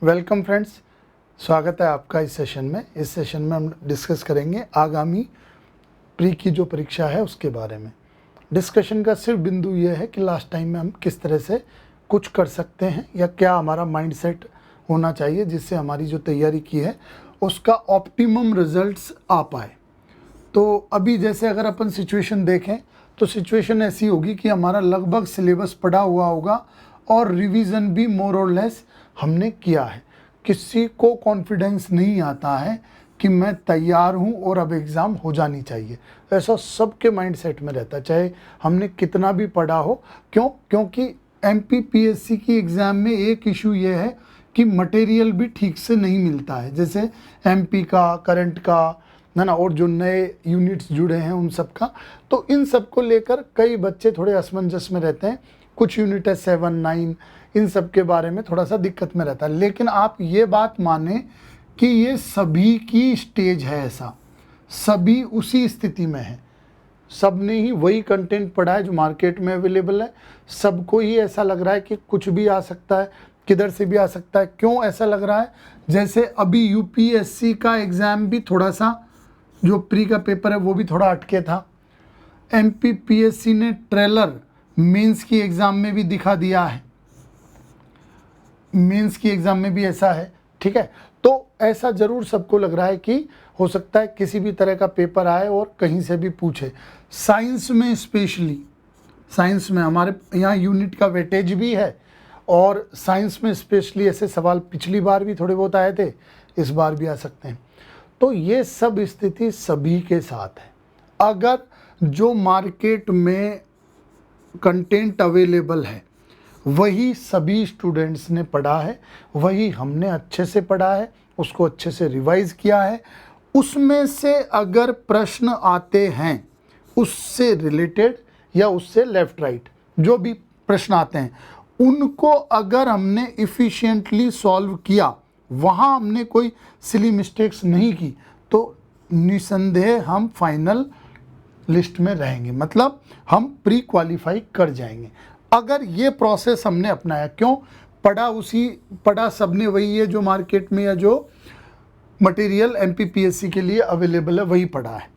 Welcome friends, स्वागत है आपका इस सेशन में। इस सेशन में हम डिस्कस करेंगे आगामी प्री की जो परीक्षा है उसके बारे में। डिस्कशन का सिर्फ बिंदु ये है कि लास्ट टाइम में हम किस तरह से कुछ कर सकते हैं या क्या हमारा माइंडसेट होना चाहिए जिससे हमारी जो तैयारी की है उसका ऑप्टिमम रिजल्ट्स आ पाए। तो अभी जैसे अगर अपन सिचुएशन देखें तो सिचुएशन ऐसी होगी कि हमारा लगभग सिलेबस पढ़ा हुआ होगा और रिवीजन भी मोर और लेस हमने किया है। किसी को कॉन्फिडेंस नहीं आता है कि मैं तैयार हूं और अब एग्ज़ाम हो जानी चाहिए। ऐसा सबके माइंडसेट में रहता है, चाहे हमने कितना भी पढ़ा हो। क्योंकि MPPSC की एग्ज़ाम में एक इशू ये है कि मटेरियल भी ठीक से नहीं मिलता है, जैसे MP का, करंट का, है ना, और जो नए यूनिट्स जुड़े हैं उन सब का। तो इन सब को लेकर कई बच्चे थोड़े असमंजस में रहते हैं। कुछ यूनिट है 7, 9, इन सब के बारे में थोड़ा सा दिक्कत में रहता है। लेकिन आप ये बात माने कि ये सभी की स्टेज है, ऐसा सभी उसी स्थिति में है। सब ने ही वही कंटेंट पढ़ा है जो मार्केट में अवेलेबल है। सबको ही ऐसा लग रहा है कि कुछ भी आ सकता है, किधर से भी आ सकता है। क्यों ऐसा लग रहा है? जैसे अभी UPSC का एग्ज़ाम भी थोड़ा सा, जो प्री का पेपर है वो भी थोड़ा अटके था। MPPSC ने ट्रेलर मेंस की एग्ज़ाम में भी दिखा दिया है, मेंस की एग्ज़ाम में भी ऐसा है। ठीक है, तो ऐसा ज़रूर सबको लग रहा है कि हो सकता है किसी भी तरह का पेपर आए और कहीं से भी पूछे। साइंस में स्पेशली, साइंस में हमारे यहाँ यूनिट का वेटेज भी है और साइंस में स्पेशली ऐसे सवाल पिछली बार भी थोड़े बहुत आए थे, इस बार भी आ सकते हैं। तो ये सब स्थिति सभी के साथ है। अगर जो मार्केट में कंटेंट अवेलेबल है वही सभी स्टूडेंट्स ने पढ़ा है, वही हमने अच्छे से पढ़ा है, उसको अच्छे से रिवाइज किया है, उसमें से अगर प्रश्न आते हैं उससे रिलेटेड या उससे लेफ्ट राइट जो भी प्रश्न आते हैं उनको अगर हमने इफ़िशिएंटली सॉल्व किया, वहाँ हमने कोई सिली मिस्टेक्स नहीं की, तो निसंदेह हम फाइनल लिस्ट में रहेंगे, मतलब हम प्री क्वालिफाई कर जाएंगे। अगर ये प्रोसेस हमने अपनाया, क्यों पढ़ा सबने वही है जो मार्केट में या जो मटेरियल MPPSC के लिए अवेलेबल है वही पढ़ा है।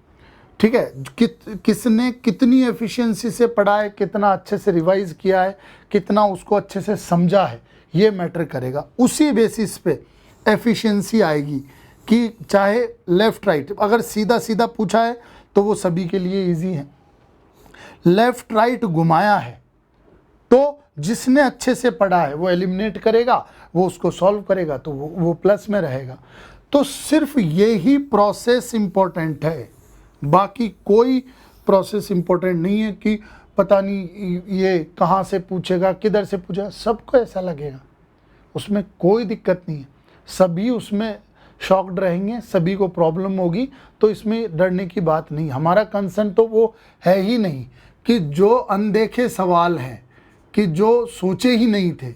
ठीक है, किसने कितनी एफिशिएंसी से पढ़ा है, कितना अच्छे से रिवाइज किया है, कितना उसको अच्छे से समझा है, ये मैटर करेगा। उसी बेसिस पे एफिशिएंसी आएगी कि चाहे लेफ्ट राइट, अगर सीधा सीधा पूछा है तो वो सभी के लिए इजी है। लेफ्ट राइट घुमाया है तो जिसने अच्छे से पढ़ा है वो एलिमिनेट करेगा, वो उसको सॉल्व करेगा, तो वो प्लस में रहेगा। तो सिर्फ ये ही प्रोसेस इंपॉर्टेंट है, बाकी कोई प्रोसेस इंपॉर्टेंट नहीं है कि पता नहीं ये कहाँ से पूछेगा, किधर से पूछेगा। सबको ऐसा लगेगा, उसमें कोई दिक्कत नहीं है। सभी उसमें शॉक्ड रहेंगे, सभी को प्रॉब्लम होगी, तो इसमें डरने की बात नहीं। हमारा कंसर्न तो वो है ही नहीं कि जो अनदेखे सवाल हैं, कि जो सोचे ही नहीं थे,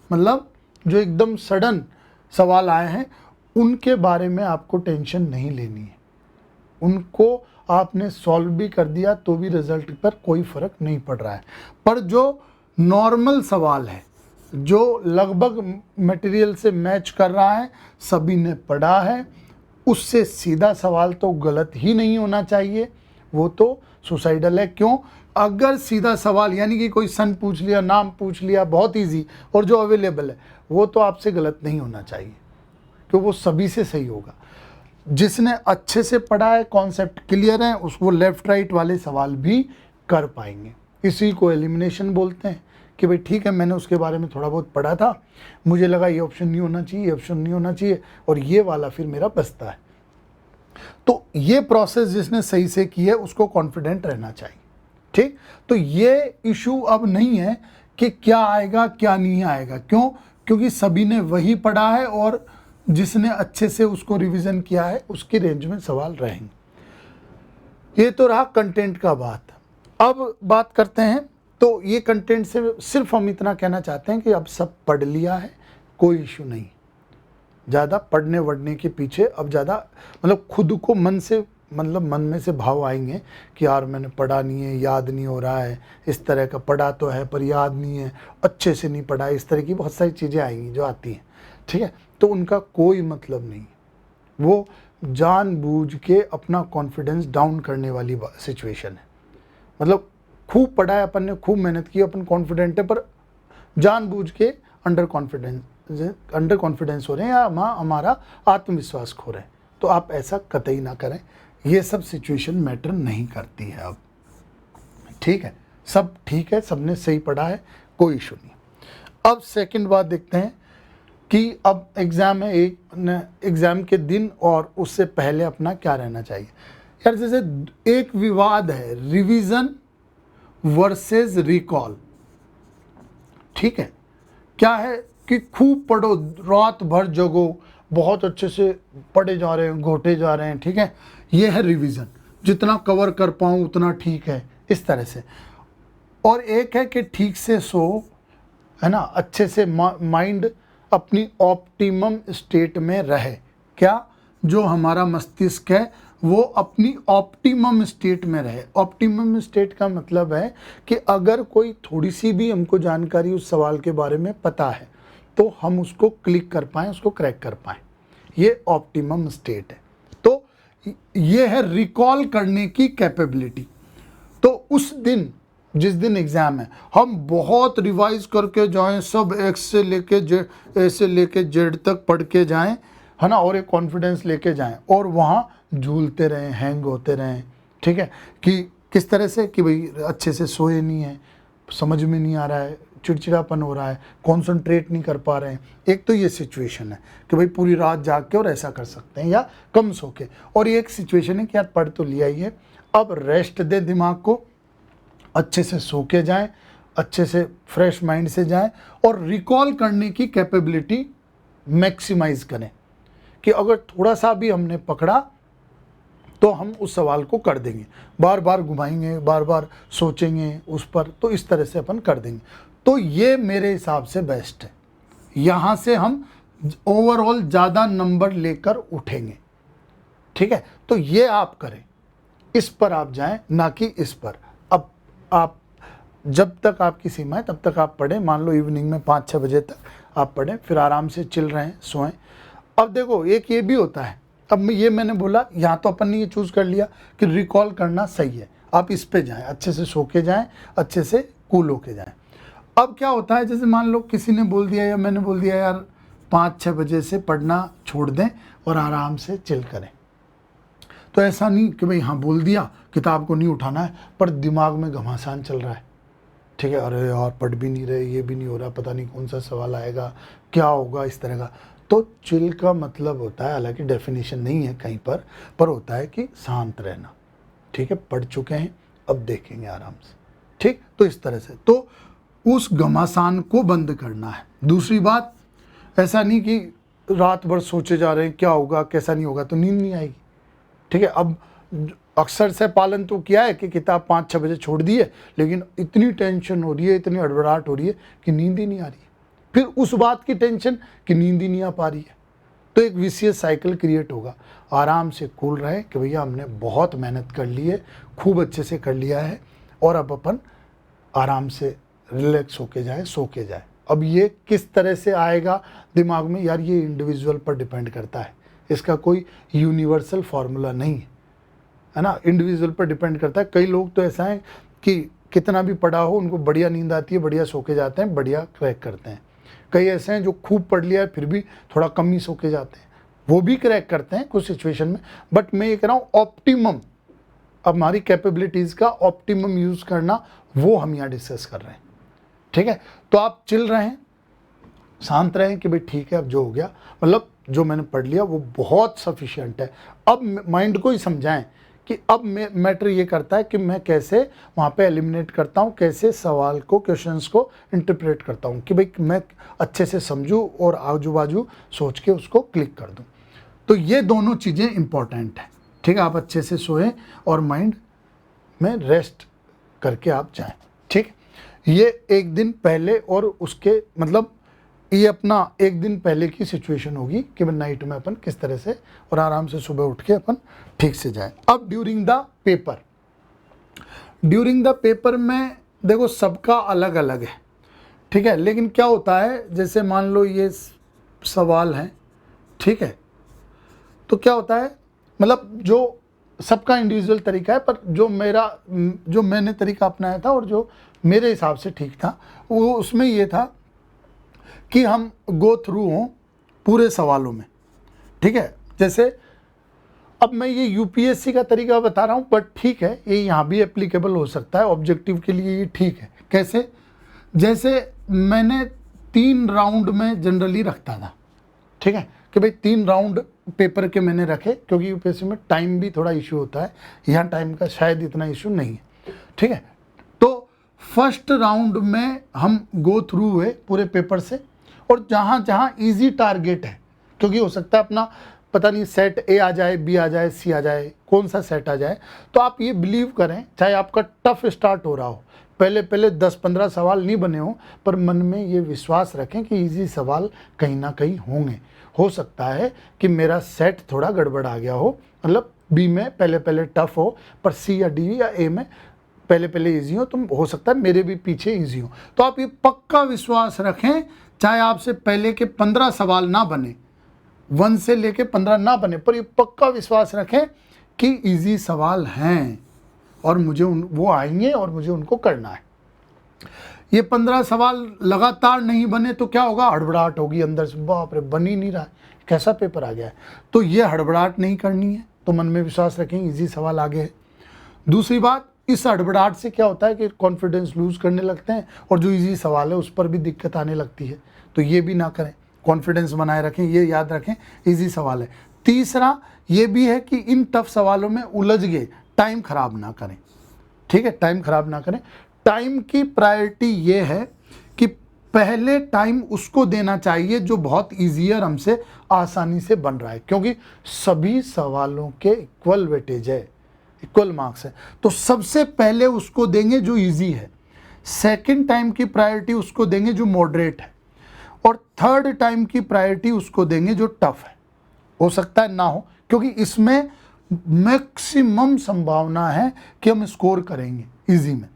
मतलब जो एकदम सडन सवाल आए हैं, उनके बारे में आपको टेंशन नहीं लेनी है। उनको आपने सॉल्व भी कर दिया तो भी रिजल्ट पर कोई फ़र्क नहीं पड़ रहा है। पर जो नॉर्मल सवाल है, जो लगभग मटेरियल से मैच कर रहा है, सभी ने पढ़ा है, उससे सीधा सवाल तो गलत ही नहीं होना चाहिए, वो तो सुसाइडल है। क्यों? अगर सीधा सवाल यानी कि कोई सन पूछ लिया, नाम पूछ लिया, बहुत इजी, और जो अवेलेबल है वो तो आपसे गलत नहीं होना चाहिए, क्योंकि वो सभी से सही होगा। जिसने अच्छे से पढ़ा है, कॉन्सेप्ट क्लियर है, उसको लेफ्ट राइट वाले सवाल भी कर पाएंगे। इसी को एलिमिनेशन बोलते हैं कि भाई ठीक है, मैंने उसके बारे में थोड़ा बहुत पढ़ा था, मुझे लगा ये ऑप्शन नहीं होना चाहिए, ये ऑप्शन नहीं होना चाहिए, और ये वाला फिर मेरा बचता है। तो ये प्रोसेस जिसने सही से की है उसको कॉन्फिडेंट रहना चाहिए। ठीक, तो ये इशू अब नहीं है कि क्या आएगा क्या नहीं आएगा। क्यों? क्योंकि सभी ने वही पढ़ा है और जिसने अच्छे से उसको रिवीजन किया है उसकी रेंज में सवाल रहेंगे। ये तो रहा कंटेंट का बात। अब बात करते हैं, तो ये कंटेंट से सिर्फ हम इतना कहना चाहते हैं कि अब सब पढ़ लिया है, कोई इशू नहीं। ज़्यादा पढ़ने वढ़ने के पीछे अब ज़्यादा, मतलब खुद को मन से, मतलब मन में से भाव आएंगे कि यार मैंने पढ़ा नहीं है, याद नहीं हो रहा है, इस तरह का पढ़ा तो है पर याद नहीं है, अच्छे से नहीं पढ़ा, इस तरह की बहुत सारी चीज़ें आएंगी जो आती हैं। ठीक है, तो उनका कोई मतलब नहीं, वो जानबूझ के अपना कॉन्फिडेंस डाउन करने वाली सिचुएशन है। मतलब खूब पढ़ा है अपन ने, खूब मेहनत की, अपन कॉन्फिडेंट है, पर जानबूझ के अंडर कॉन्फिडेंस हो रहे हैं या हमारा आत्मविश्वास खो रहे हैं। तो आप ऐसा कतई ना करें, ये सब सिचुएशन मैटर नहीं करती है। अब ठीक है, सब ठीक है, सबने सही पढ़ा है, कोई इशू नहीं। अब सेकंड बात देखते हैं कि अब एग्ज़ाम है, एग्ज़ाम के दिन और उससे पहले अपना क्या रहना चाहिए। यार जैसे एक विवाद है रिवीजन वर्सेस रिकॉल, ठीक है, क्या है कि खूब पढ़ो, रात भर जगो, बहुत अच्छे से पढ़े जा रहे हैं, घोटे जा रहे हैं, ठीक है, ये है रिवीजन, जितना कवर कर पाऊँ उतना ठीक है, इस तरह से। और एक है कि ठीक से सो, है ना, अच्छे से माइंड अपनी ऑप्टिमम स्टेट में रहे। क्या, जो हमारा मस्तिष्क है वो अपनी ऑप्टिमम स्टेट में रहे। ऑप्टिमम स्टेट का मतलब है कि अगर कोई थोड़ी सी भी हमको जानकारी उस सवाल के बारे में पता है तो हम उसको क्लिक कर पाएँ, उसको क्रैक कर पाएँ, ये ऑप्टिमम स्टेट है। तो ये है रिकॉल करने की कैपेबिलिटी। तो उस दिन, जिस दिन एग्ज़ाम है, हम बहुत रिवाइज करके जाएं, सब एक्स से लेके जेड, ए से लेके जेड तक पढ़ के जाएं, है ना, और एक कॉन्फिडेंस लेके जाएं, और वहाँ झूलते रहें, हैंग होते रहें, ठीक है, कि किस तरह से कि भाई अच्छे से सोए नहीं है, समझ में नहीं आ रहा है, चिड़चिड़ापन हो रहा है, कॉन्सनट्रेट नहीं कर पा रहे हैं। एक तो ये सिचुएशन है कि भाई पूरी रात जाग के और ऐसा कर सकते हैं या कम सो के, और ये एक सिचुएशन है कि यार पढ़ तो लिया ही है, अब रेस्ट दे दिमाग को, अच्छे से सो के जाएं, अच्छे से फ्रेश माइंड से जाएं, और रिकॉल करने की कैपेबिलिटी मैक्सिमाइज करें कि अगर थोड़ा सा भी हमने पकड़ा तो हम उस सवाल को कर देंगे, बार बार घुमाएंगे, बार बार सोचेंगे उस पर, तो इस तरह से अपन कर देंगे। तो ये मेरे हिसाब से बेस्ट है, यहाँ से हम ओवरऑल ज़्यादा नंबर लेकर उठेंगे, ठीक है। तो ये आप करें, इस पर आप जाएं, ना कि इस पर। अब आप जब तक आपकी सीमा है तब तक आप पढ़ें, मान लो इवनिंग में 5-6 बजे तक आप पढ़ें, फिर आराम से चिल रहे हैं, सोएं। अब देखो एक ये भी होता है, अब मैंने बोला यहाँ तो अपन ने ये चूज़ कर लिया कि रिकॉल करना सही है, आप इस पे जाएं, अच्छे से सो के जाएं, अच्छे से कूल होके जाएं। अब क्या होता है, जैसे मान लो किसी ने बोल दिया या मैंने बोल दिया यार 5-6 बजे से पढ़ना छोड़ दें और आराम से चिल करें, तो ऐसा नहीं कि भाई हाँ बोल दिया किताब को नहीं उठाना है, पर दिमाग में घमासान चल रहा है, ठीक है, अरे यार पढ़ भी नहीं रहे, ये भी नहीं हो रहा, पता नहीं कौन सा सवाल आएगा, क्या होगा, इस तरह का। तो चिल का मतलब होता है, हालांकि डेफिनेशन नहीं है कहीं पर होता है कि शांत रहना, ठीक है, पढ़ चुके हैं अब देखेंगे आराम से, ठीक। तो इस तरह से तो उस घमासान को बंद करना है। दूसरी बात, ऐसा नहीं कि रात भर सोचे जा रहे हैं क्या होगा कैसा नहीं होगा, तो नींद नहीं आएगी, ठीक है। अब अक्सर से पालन तो किया है कि किताब 5-6 बजे छोड़ दी है, लेकिन इतनी टेंशन हो रही है, इतनी हड़बड़ाहट हो रही है कि नींद ही नहीं आ रही है, फिर उस बात की टेंशन कि नींद ही नहीं आ पा रही है, तो एक विशियस साइकिल क्रिएट होगा। आराम से कूल रहे कि भैया हमने बहुत मेहनत कर ली है, खूब अच्छे से कर लिया है, और अब अपन आराम से रिलैक्स होके जाए, सो के जाए। अब ये किस तरह से आएगा दिमाग में, यार ये इंडिविजुअल पर डिपेंड करता है, इसका कोई यूनिवर्सल फार्मूला नहीं है ना, इंडिविजुअल पर डिपेंड करता है। कई लोग तो ऐसा है कि कितना भी पढ़ा हो उनको बढ़िया नींद आती है, बढ़िया सो के जाते हैं, बढ़िया क्रैक करते हैं। कई ऐसे हैं जो खूब पढ़ लिया है फिर भी थोड़ा कम ही सो के जाते हैं, वो भी क्रैक करते हैं कुछ सिचुएशन में। बट मैं ये कह रहा हूँ ऑप्टिमम, अब हमारी कैपेबिलिटीज़ का ऑप्टिमम यूज़ करना, वो हम यहाँ डिस्कस कर रहे हैं, ठीक है। तो आप चिल रहे हैं, शांत रहें कि भाई ठीक है अब जो हो गया, मतलब जो मैंने पढ़ लिया वो बहुत सफिशिएंट है। अब माइंड को ही समझाएं कि अब मैटर ये करता है कि मैं कैसे वहाँ पे एलिमिनेट करता हूँ, कैसे सवाल को, क्वेश्चंस को इंटरप्रेट करता हूँ कि भाई मैं अच्छे से समझूँ और आजू बाजू सोच के उसको क्लिक कर दूँ। तो ये दोनों चीज़ें इंपॉर्टेंट हैं, ठीक है। आप अच्छे से सोएं और माइंड में रेस्ट करके आप जाएं, ठीक। ये एक दिन पहले और उसके मतलब ये अपना एक दिन पहले की सिचुएशन होगी कि नाइट में अपन किस तरह से और आराम से सुबह उठ के अपन ठीक से जाएं। अब ड्यूरिंग द पेपर में देखो सबका अलग अलग है, ठीक है। लेकिन क्या होता है, जैसे मान लो ये सवाल हैं, ठीक है। तो क्या होता है, मतलब जो सबका इंडिविजुअल तरीका है, पर जो मैंने तरीका अपनाया था और जो मेरे हिसाब से ठीक था, वो उसमें ये था कि हम गो थ्रू हों पूरे सवालों में, ठीक है। जैसे अब मैं ये यूपीएससी का तरीका बता रहा हूँ, बट ठीक है, ये यहाँ भी एप्लीकेबल हो सकता है, ऑब्जेक्टिव के लिए ये ठीक है। कैसे? जैसे मैंने 3 राउंड में जनरली रखता था, ठीक है, कि भाई 3 राउंड पेपर के मैंने रखे, क्योंकि यूपीएससी में टाइम भी थोड़ा इशू होता है, यहाँ टाइम का शायद इतना इशू नहीं है, ठीक है। तो फर्स्ट राउंड में हम गो थ्रू हुए पूरे पेपर से, और जहाँ जहाँ इजी टारगेट है, क्योंकि हो सकता है अपना पता नहीं सेट ए आ जाए, बी आ जाए, सी आ जाए, कौन सा सेट आ जाए, तो आप ये बिलीव करें, चाहे आपका टफ स्टार्ट हो रहा हो, पहले 10-15 सवाल नहीं बने हो, पर मन में ये विश्वास रखें कि इजी सवाल कहीं ना कहीं होंगे। हो सकता है कि मेरा सेट थोड़ा गड़बड़ आ गया हो, मतलब बी में पहले टफ हो, पर सी या डी या ए में पहले इजी हो, तो हो सकता है मेरे भी पीछे इजी हो। तो आप ये पक्का विश्वास रखें, चाहे आपसे पहले के 15 सवाल ना बने, 1 से लेके 15 ना बने, पर ये पक्का विश्वास रखें कि इजी सवाल हैं और मुझे वो आएंगे और मुझे उनको करना है। ये 15 सवाल लगातार नहीं बने तो क्या होगा? हड़बड़ाहट होगी अंदर से, बाप रे बन ही नहीं रहा है, कैसा पेपर आ गया है। तो ये हड़बड़ाहट नहीं करनी है, तो मन में विश्वास रखें इजी सवाल आगे है। दूसरी बात, इस हड़बड़ाहट से क्या होता है कि कॉन्फिडेंस लूज करने लगते हैं, और जो इजी सवाल है उस पर भी दिक्कत आने लगती है, तो ये भी ना करें, कॉन्फिडेंस बनाए रखें, ये याद रखें इजी सवाल है। तीसरा ये भी है कि इन टफ सवालों में उलझ गए टाइम खराब ना करें, ठीक है, टाइम खराब ना करें। टाइम की प्रायोरिटी ये है कि पहले टाइम उसको देना चाहिए जो बहुत ईजियर हमसे आसानी से बन रहा है, क्योंकि सभी सवालों के इक्वल वेटेज है, इक्वल मार्क्स है, तो सबसे पहले उसको देंगे जो इजी है, सेकंड टाइम की प्रायोरिटी उसको देंगे जो मॉडरेट है, और थर्ड टाइम की प्रायोरिटी उसको देंगे जो टफ है। हो सकता है ना हो, क्योंकि इसमें मैक्सिमम संभावना है कि हम स्कोर करेंगे इजी में,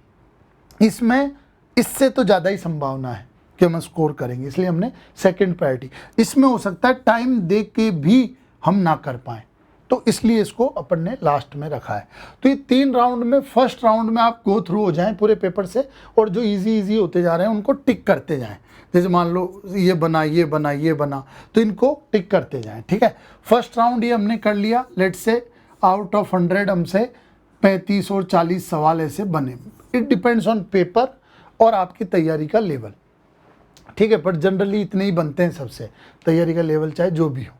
इसमें इससे तो ज़्यादा ही संभावना है कि हम स्कोर करेंगे, इसलिए हमने सेकंड प्रायोरिटी। इसमें हो सकता है टाइम दे के भी हम ना कर पाएँ, तो इसलिए इसको अपन ने लास्ट में रखा है। तो ये 3 राउंड में, फर्स्ट राउंड में आप गो थ्रू हो जाएं पूरे पेपर से, और जो इजी होते जा रहे हैं उनको टिक करते जाएं। जैसे मान लो ये बना, ये बना, ये बना, तो इनको टिक करते जाएं, ठीक है। फर्स्ट राउंड ये हमने कर लिया, लेट्स से आउट ऑफ 100 हमसे 35 और 40 सवाल ऐसे बने। इट डिपेंड्स ऑन पेपर और आपकी तैयारी का लेवल, ठीक है, पर जनरली इतने ही बनते हैं सबसे, तैयारी का लेवल चाहे जो भी हो,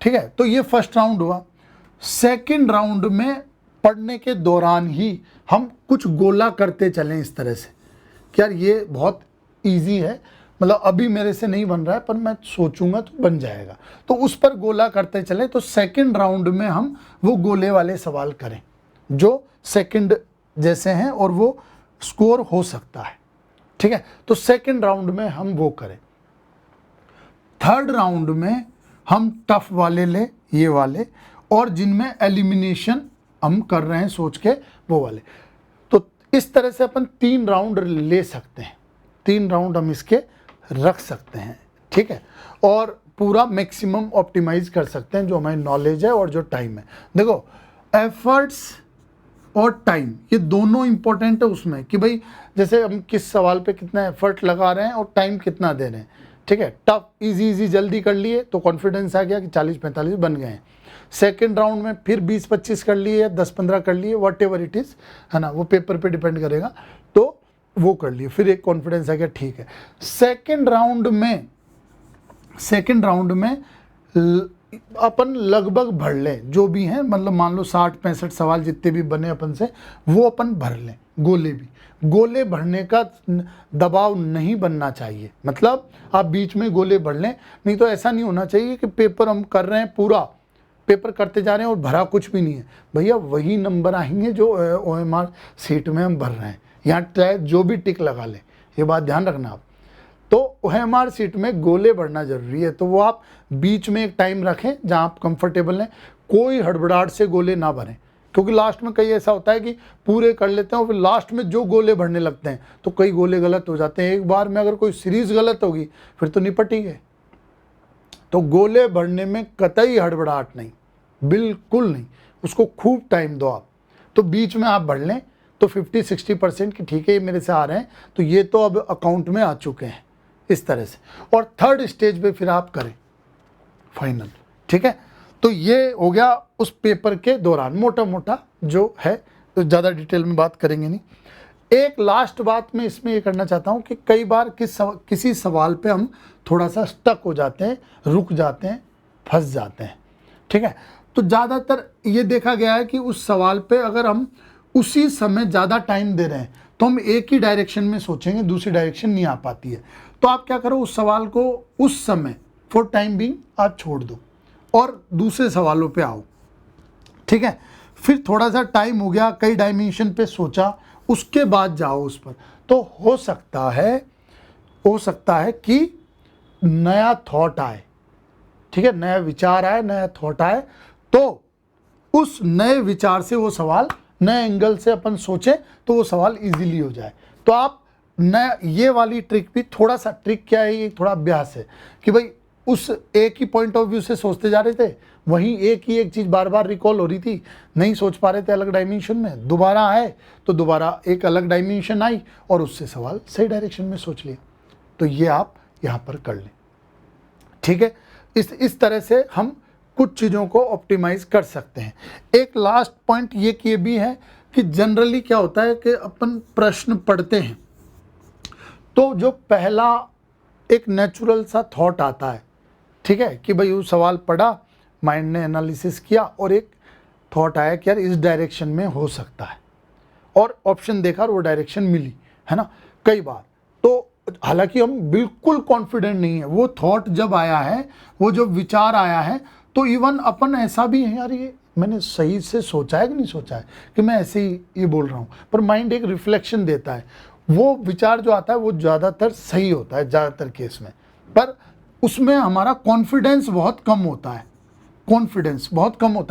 ठीक है। तो ये फर्स्ट राउंड हुआ। सेकंड राउंड में पढ़ने के दौरान ही हम कुछ गोला करते चलें इस तरह से कि यार ये बहुत इजी है, मतलब अभी मेरे से नहीं बन रहा है, पर मैं सोचूंगा तो बन जाएगा, तो उस पर गोला करते चलें। तो सेकंड राउंड में हम वो गोले वाले सवाल करें जो सेकंड जैसे हैं और वो स्कोर हो सकता है, ठीक है। तो सेकंड राउंड में हम वो करें। थर्ड राउंड में हम टफ वाले ले, ये वाले, और जिनमें एलिमिनेशन हम कर रहे हैं सोच के, वो वाले। तो इस तरह से अपन 3 राउंड ले सकते हैं, 3 राउंड हम इसके रख सकते हैं, ठीक है, और पूरा मैक्सिमम ऑप्टिमाइज कर सकते हैं जो हमारी नॉलेज है और जो टाइम है। देखो, एफर्ट्स और टाइम ये दोनों इंपॉर्टेंट है उसमें, कि भाई जैसे हम किस सवाल पे कितना एफर्ट लगा रहे हैं और टाइम कितना दे रहे हैं, ठीक है। टफ इजी जल्दी कर लिए तो कॉन्फिडेंस आ गया कि 40-45 बन गए हैं। सेकेंड राउंड में फिर 20-25 कर लिए या 10-15 कर लिए, वट एवर इट इज़, है ना, वो पेपर पे डिपेंड करेगा, तो वो कर लिए, फिर एक कॉन्फिडेंस आ गया, ठीक है। सेकेंड राउंड में अपन लगभग भर लें जो भी हैं, मतलब मान लो 60-65 सवाल जितने भी बने अपन से, वो अपन भर लें। गोले भरने का दबाव नहीं बनना चाहिए, मतलब आप बीच में गोले भर लें, नहीं तो ऐसा नहीं होना चाहिए कि पेपर हम कर रहे हैं, पूरा पेपर करते जा रहे हैं और भरा कुछ भी नहीं है। भैया वही नंबर आएंगे जो OMR सीट में हम भर रहे हैं, यहाँ चाहे जो भी टिक लगा लें, ये बात ध्यान रखना आप। तो OMR सीट में गोले भरना जरूरी है, तो वो आप बीच में एक टाइम रखें जहां आप कंफर्टेबल हैं, कोई हड़बड़ाहट से गोले ना भरें, क्योंकि लास्ट में कई ऐसा होता है कि पूरे कर लेते हैं और फिर लास्ट में जो गोले भरने लगते हैं तो कई गोले गलत हो जाते हैं। एक बार में अगर कोई सीरीज गलत होगी फिर तो निपट ही गए, तो गोले भरने में कतई हड़बड़ाहट नहीं, बिल्कुल नहीं, उसको खूब टाइम दो आप। तो बीच में आप भर लें तो 50-60% की ठीक है ये मेरे से आ रहे हैं, तो ये तो अब अकाउंट में आ चुके हैं इस तरह से। और थर्ड स्टेज पे फिर आप करें फाइनल, ठीक है। तो ये हो गया उस पेपर के दौरान मोटा मोटा जो है, तो ज़्यादा डिटेल में बात करेंगे नहीं। एक लास्ट बात मैं इसमें ये करना चाहता हूँ कि कई बार किसी सवाल पे हम थोड़ा सा स्टक हो जाते हैं, रुक जाते हैं, फंस जाते हैं, ठीक है। तो ज़्यादातर ये देखा गया है कि उस सवाल पे अगर हम उसी समय ज़्यादा टाइम दे रहे हैं तो हम एक ही डायरेक्शन में सोचेंगे, दूसरी डायरेक्शन नहीं आ पाती है। तो आप क्या करो, उस सवाल को उस समय फॉर टाइम बीइंग आप छोड़ दो और दूसरे सवालों पे आओ, ठीक है। फिर थोड़ा सा टाइम हो गया, कई डायमेंशन पे सोचा, उसके बाद जाओ उस पर। तो हो सकता है कि नया थॉट आए, ठीक है, नया विचार आए, नया थॉट आए, तो उस नए विचार से वो सवाल नए एंगल से अपन सोचें तो वो सवाल इजीली हो जाए। तो आप नया ये वाली ट्रिक भी, थोड़ा सा ट्रिक क्या है, ये थोड़ा अभ्यास है कि भाई उस एक ही पॉइंट ऑफ व्यू से सोचते जा रहे थे, वहीं एक चीज़ बार बार रिकॉल हो रही थी, नहीं सोच पा रहे थे अलग डायमेंशन में, दोबारा आए तो दोबारा एक अलग डायमेंशन आई और उससे सवाल सही डायरेक्शन में सोच लिया। तो ये आप यहाँ पर कर लें, ठीक है। इस तरह से हम कुछ चीज़ों को ऑप्टिमाइज कर सकते हैं। एक लास्ट पॉइंट ये भी है कि जनरली क्या होता है कि अपन प्रश्न पढ़ते हैं तो जो पहला एक नेचुरल सा थॉट आता है, ठीक है, कि भाई वो सवाल पढ़ा, माइंड ने एनालिसिस किया और एक थॉट आया कि यार इस डायरेक्शन में हो सकता है, और ऑप्शन देखा और वो डायरेक्शन मिली, है ना, कई बार। तो हालांकि हम बिल्कुल कॉन्फिडेंट नहीं है, वो थॉट जब आया है, वो जो विचार आया है, तो इवन अपन ऐसा भी है यार ये मैंने सही से सोचा है कि नहीं सोचा है कि मैं ऐसे ही ये बोल रहा हूँ, पर माइंड एक रिफ्लेक्शन देता है। वो विचार जो आता है वो ज़्यादातर सही होता है ज़्यादातर केस में, पर उसमें हमारा कॉन्फिडेंस बहुत कम होता है,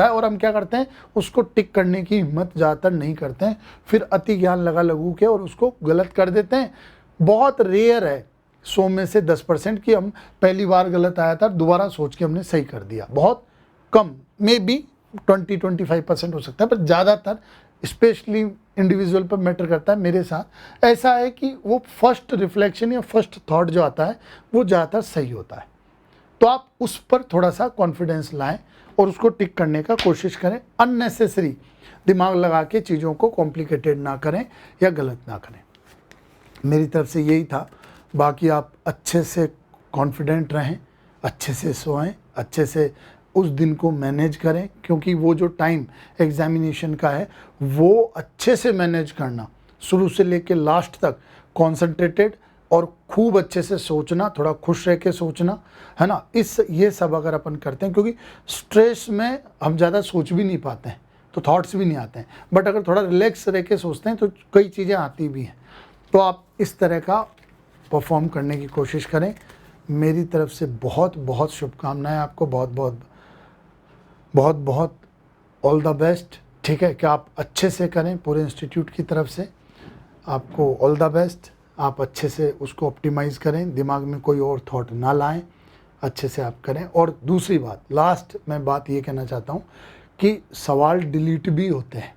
और हम क्या करते हैं, उसको टिक करने की हिम्मत ज़्यादातर नहीं करते हैं, फिर अति ज्ञान लगा लगू के और उसको गलत कर देते हैं। बहुत रेयर है 100 में से 10% कि हम पहली बार गलत आया था, दोबारा सोच के हमने सही कर दिया, बहुत कम, मे बी 20-25% हो सकता है, पर ज़्यादातर स्पेशली इंडिविजुअल पर मैटर करता है। मेरे साथ ऐसा है कि वो फर्स्ट रिफ्लेक्शन या फर्स्ट थॉट जो आता है वो ज़्यादातर सही होता है। तो आप उस पर थोड़ा सा कॉन्फिडेंस लाएं और उसको टिक करने का कोशिश करें, अननेसेसरी दिमाग लगा के चीज़ों को कॉम्प्लिकेटेड ना करें या गलत ना करें। मेरी तरफ से यही था। बाकी आप अच्छे से कॉन्फिडेंट रहें, अच्छे से सोएं, अच्छे से उस दिन को मैनेज करें, क्योंकि वो जो टाइम एग्जामिनेशन का है वो अच्छे से मैनेज करना, शुरू से लेके लास्ट तक कॉन्सेंट्रेटेड और खूब अच्छे से सोचना, थोड़ा खुश रह के सोचना, है ना, ये सब अगर अपन करते हैं, क्योंकि स्ट्रेस में हम ज़्यादा सोच भी नहीं पाते हैं तो थॉट्स भी नहीं आते हैं, बट अगर थोड़ा रिलैक्स रह के सोचते हैं तो कई चीज़ें आती भी हैं। तो आप इस तरह का परफॉर्म करने की कोशिश करें। मेरी तरफ से बहुत बहुत शुभकामनाएं आपको, बहुत बहुत ऑल द बेस्ट, ठीक है, कि आप अच्छे से करें, पूरे इंस्टीट्यूट की तरफ से आपको ऑल द बेस्ट। आप अच्छे से उसको ऑप्टिमाइज़ करें, दिमाग में कोई और थॉट ना लाएं, अच्छे से आप करें। और दूसरी बात, लास्ट मैं बात ये कहना चाहता हूँ कि सवाल डिलीट भी होते हैं,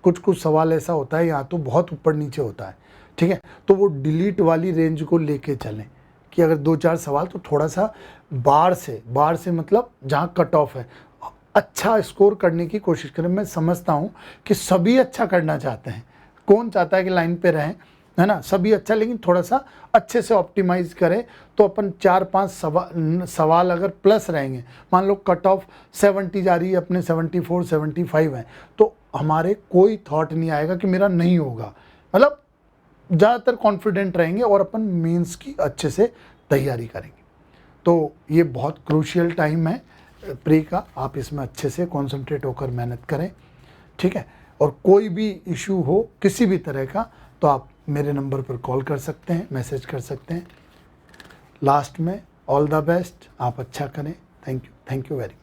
कुछ सवाल ऐसा होता है या तो बहुत ऊपर नीचे होता है, ठीक है, तो वो डिलीट वाली रेंज को लेके चलें कि अगर 2-4 सवाल तो थोड़ा सा बार से मतलब जहाँ कट ऑफ है, अच्छा स्कोर करने की कोशिश करें। मैं समझता हूँ कि सभी अच्छा करना चाहते हैं, कौन चाहता है कि लाइन पे रहें, है ना, सभी अच्छा, लेकिन थोड़ा सा अच्छे से ऑप्टिमाइज़ करें तो अपन 4-5 सवाल अगर प्लस रहेंगे, मान लो कट ऑफ 70 जा रही है, अपने 74-75 हैं, तो हमारे कोई थॉट नहीं आएगा कि मेरा नहीं होगा, मतलब ज़्यादातर कॉन्फिडेंट रहेंगे और अपन मेंस की अच्छे से तैयारी करेंगे। तो ये बहुत क्रूशियल टाइम है प्री का, आप इसमें अच्छे से कॉन्सेंट्रेट होकर मेहनत करें, ठीक है। और कोई भी इशू हो किसी भी तरह का तो आप मेरे नंबर पर कॉल कर सकते हैं, मैसेज कर सकते हैं। लास्ट में ऑल द बेस्ट, आप अच्छा करें। Thank you very much.